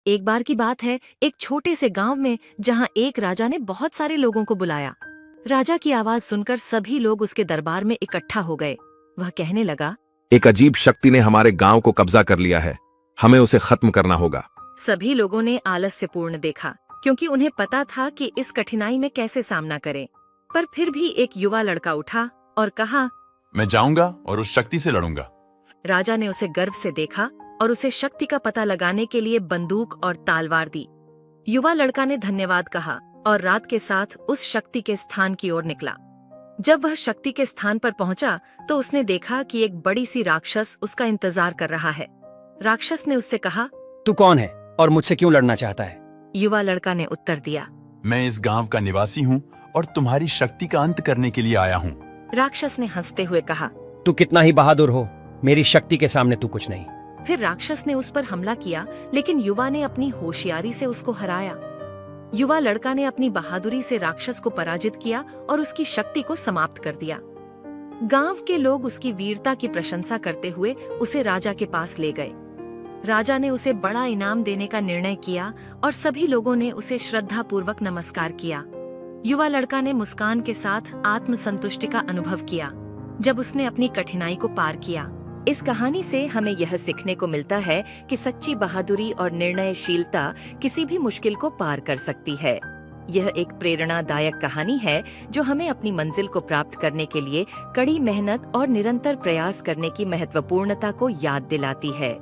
एक बार की बात है, एक छोटे से गांव में जहां एक राजा ने बहुत सारे लोगों को बुलाया। राजा की आवाज सुनकर सभी लोग उसके दरबार में इकट्ठा हो गए। वह कहने लगा, एक अजीब शक्ति ने हमारे गांव को कब्जा कर लिया है। हमें उसे खत्म करना होगा। सभी लोगों ने आलस्यपूर्ण देखा, क्योंकि उन्हें पता था कि इस कठिनाई में कैसे सामना करें। पर फिर भी एक युवा लड़का उठा और कहा, मैं जाऊंगा और उस शक्ति से लड़ूंगा। राजा ने उसे गर्व से देखा और उसे शक्ति का पता लगाने के लिए बंदूक और तलवार दी। युवा लड़का ने धन्यवाद कहा और रात के साथ उस शक्ति के स्थान की ओर निकला। जब वह शक्ति के स्थान पर पहुंचा तो उसने देखा कि एक बड़ी सी राक्षस उसका इंतजार कर रहा है। राक्षस ने उससे कहा, तू कौन है और मुझसे क्यों लड़ना चाहता है? युवा लड़का ने उत्तर दिया, मैं इस गांव का निवासी हूँ और तुम्हारी शक्ति का अंत करने के लिए आया हूँ। राक्षस ने हंसते हुए कहा। तू कितना ही बहादुर हो, मेरी शक्ति के सामने तू कुछ नहीं। फिर राक्षस ने उस पर हमला किया, लेकिन युवा ने अपनी होशियारी से उसको हराया। युवा लड़का ने अपनी बहादुरी से राक्षस को पराजित किया और उसकी शक्ति को समाप्त कर दिया। गांव के लोग उसकी वीरता की प्रशंसा करते हुए उसे राजा के पास ले गए। राजा ने उसे बड़ा इनाम देने का निर्णय किया और सभी लोगों ने उसे श्रद्धापूर्वक नमस्कार किया। युवा लड़का ने मुस्कान के साथ आत्मसंतुष्टि का अनुभव किया जब उसने अपनी कठिनाई को पार किया। इस कहानी से हमें यह सीखने को मिलता है कि सच्ची बहादुरी और निर्णयशीलता किसी भी मुश्किल को पार कर सकती है। यह एक प्रेरणादायक कहानी है जो हमें अपनी मंजिल को प्राप्त करने के लिए कड़ी मेहनत और निरंतर प्रयास करने की महत्वपूर्णता को याद दिलाती है।